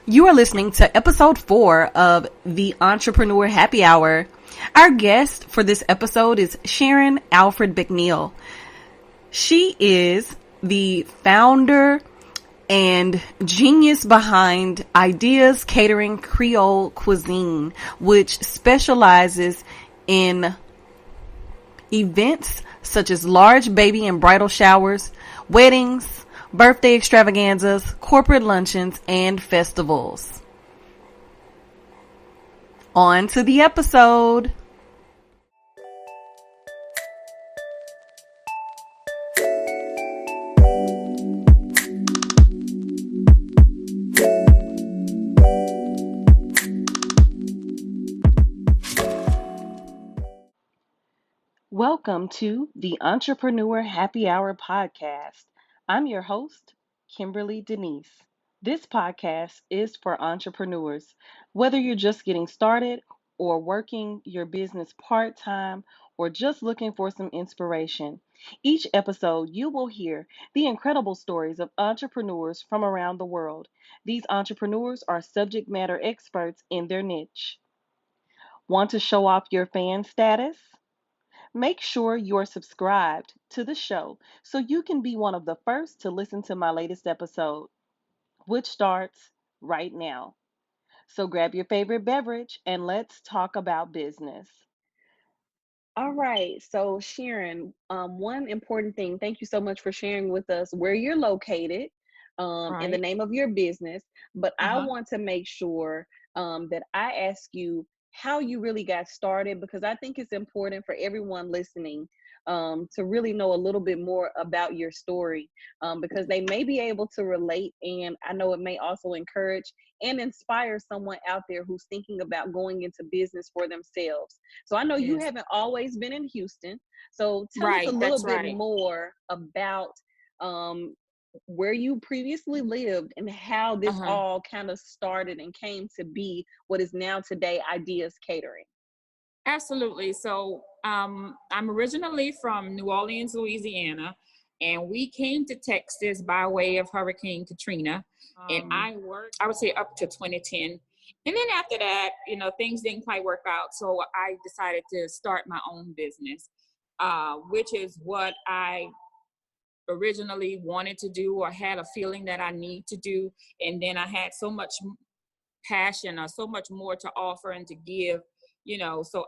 You are listening to episode 4 of the Entrepreneur Happy Hour. Our guest for this episode is Sharon Becnel. She is the founder and genius behind Ideas Catering Creole Cuisine, which specializes in events such as large baby and bridal showers, weddings, birthday extravaganzas, corporate luncheons, and festivals. On to the episode. Welcome to the Entrepreneur Happy Hour podcast. I'm your host, Kimberly Denise. This podcast is for entrepreneurs, whether you're just getting started or working your business part-time or just looking for some inspiration. Each episode, you will hear the incredible stories of entrepreneurs from around the world. These entrepreneurs are subject matter experts in their niche. Want to show off your fan status? Make sure you're subscribed to the show so you can be one of the first to listen to my latest episode, which starts right now. So grab your favorite beverage and let's talk about business. All right. So, Sharon, one important thing, thank you so much for sharing with us where you're located and the Right. name of your business. But I Uh-huh. want to make sure that I ask you how you really got started because I think it's important for everyone listening to really know a little bit more about your story because they may be able to relate. And I know it may also encourage and inspire someone out there who's thinking about going into business for themselves. So I know you Yes. haven't always been in Houston. So tell us a Right, little that's bit right. more about um, where you previously lived and how this Uh-huh. all kind of started and came to be what is now today Ideas Catering. Absolutely. So, I'm originally from New Orleans, Louisiana, and we came to Texas by way of Hurricane Katrina. And I worked, I would say up to 2010. And then after that, things didn't quite work out. So I decided to start my own business, which is what I originally wanted to do or had a feeling that I need to do. And then I had so much passion or so much more to offer and to give, so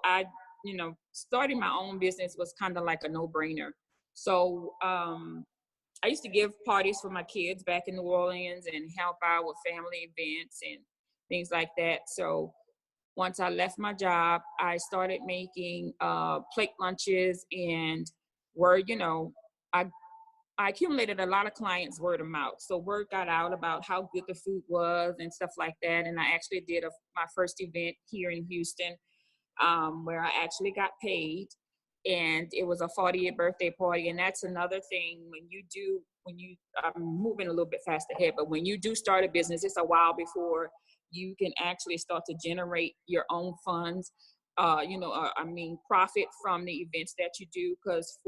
starting my own business was kind of like a no-brainer. So I used to give parties for my kids back in New Orleans and help out with family events and things like that. So once I left my job, I started making plate lunches and were, I I accumulated a lot of clients word of mouth. So word got out about how good the food was and stuff like that. And I actually did my first event here in Houston, where I actually got paid. And it was a 40th birthday party. And that's another thing I'm moving a little bit fast ahead, but when you do start a business, it's a while before you can actually start to generate your own funds, profit from the events that you do. Because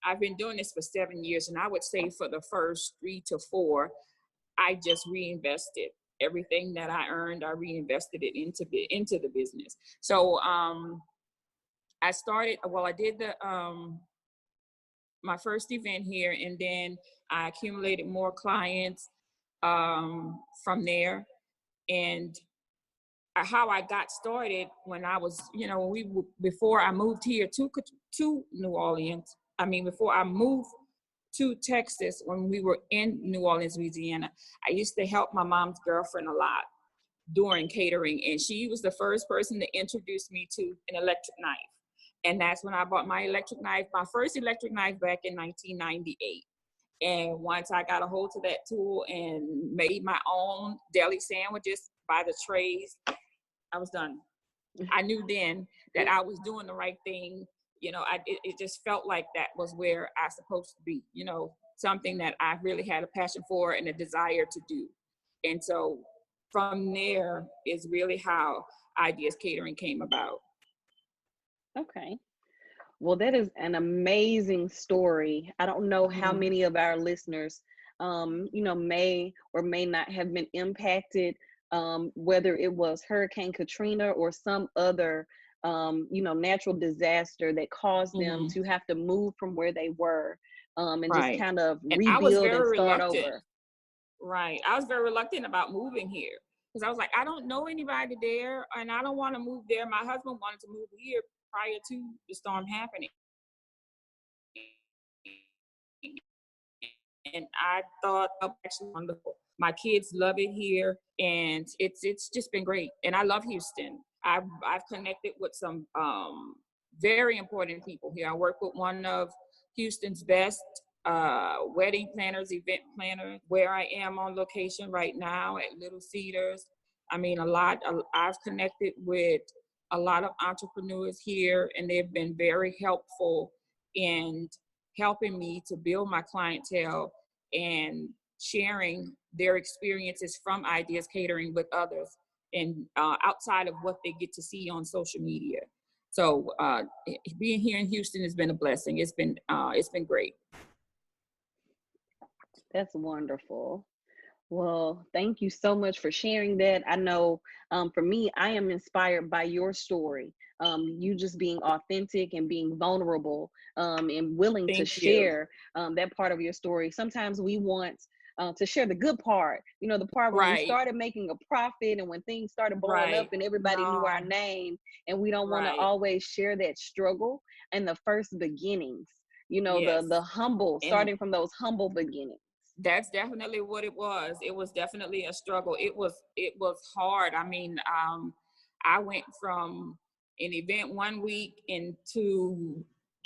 I've been doing this for 7 years, and I would say for the first 3 to 4, I just reinvested everything that I earned. I reinvested it into the business. So I did my first event here, and then I accumulated more clients from there. And how I got started when I was, before I moved here to New Orleans. Before I moved to Texas, when we were in New Orleans, Louisiana, I used to help my mom's girlfriend a lot during catering, and she was the first person to introduce me to an electric knife. And that's when I bought my first electric knife back in 1998. And once I got a hold of that tool and made my own deli sandwiches by the trays, I was done. I knew then that I was doing the right thing. It just felt like that was where I was supposed to be, something that I really had a passion for and a desire to do. And so from there is really how Ideas Catering came about. Okay. Well, that is an amazing story. I don't know how Mm-hmm. many of our listeners, may or may not have been impacted whether it was Hurricane Katrina or some other natural disaster that caused them to have to move from where they were, and just Right. kind of And I was rebuild and very start reluctant. over. Right. I was very reluctant about moving here because I was like, I don't know anybody there and I don't want to move there. My husband wanted to move here prior to the storm happening. And I thought actually wonderful. My kids love it here, and it's just been great. And I love Houston. I've connected with some very important people here. I work with one of Houston's best wedding planners, event planners, where I am on location right now at Little Cedars. I mean, I've connected with a lot of entrepreneurs here, and they've been very helpful in helping me to build my clientele and sharing their experiences from Ideas Catering with others and outside of what they get to see on social media. So being here in Houston has been a blessing. It's been great. That's wonderful. Well, thank you so much for sharing that. I know for me, I am inspired by your story. You just being authentic and being vulnerable, and willing to Thank you. share that part of your story. Sometimes we want to share the good part, the part when we Right. started making a profit and when things started blowing up Right. and everybody knew our No. name. And we don't want to Right. always share that struggle and the first beginnings, Yes. the humble, And starting from those humble beginnings. that's definitely what it was. It was definitely a struggle. It was hard. I mean, I went from an event one week into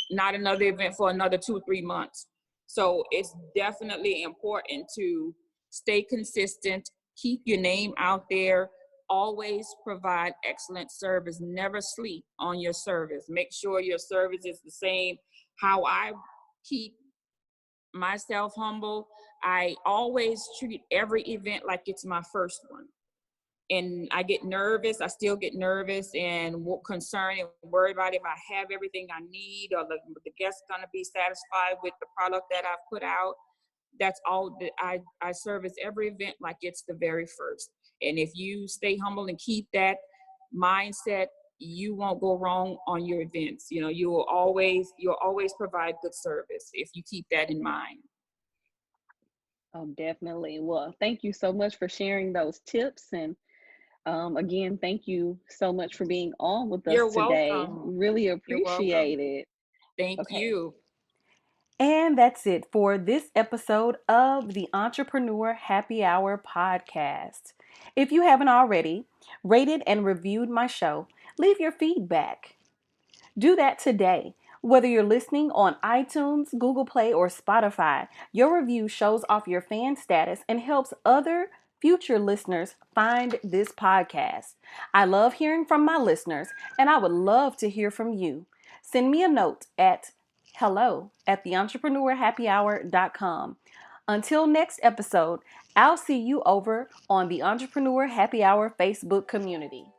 not another event for another 2 or 3 months. So it's definitely important to stay consistent, keep your name out there, always provide excellent service, never sleep on your service. Make sure your service is the same. How I keep myself humble, I always treat every event like it's my first one. And I get nervous. I still get nervous and concerned and worried about if I have everything I need or the guest's going to be satisfied with the product that I've put out. That's all that I service every event like it's the very first. And if you stay humble and keep that mindset, you won't go wrong on your events. You'll always provide good service if you keep that in mind. Oh, definitely. Well, thank you so much for sharing those tips. And again, thank you so much for being on with us You're today. welcome. Really You're welcome. appreciate it. Thank Okay. you. And that's it for this episode of the Entrepreneur Happy Hour podcast. If you haven't already rated and reviewed my show, leave your feedback. Do that today. Whether you're listening on iTunes, Google Play, or Spotify, your review shows off your fan status and helps other future listeners find this podcast. I love hearing from my listeners, and I would love to hear from you. Send me a note at hello@theentrepreneur.happyhour.com. Until next episode, I'll see you over on the Entrepreneur Happy Hour Facebook community.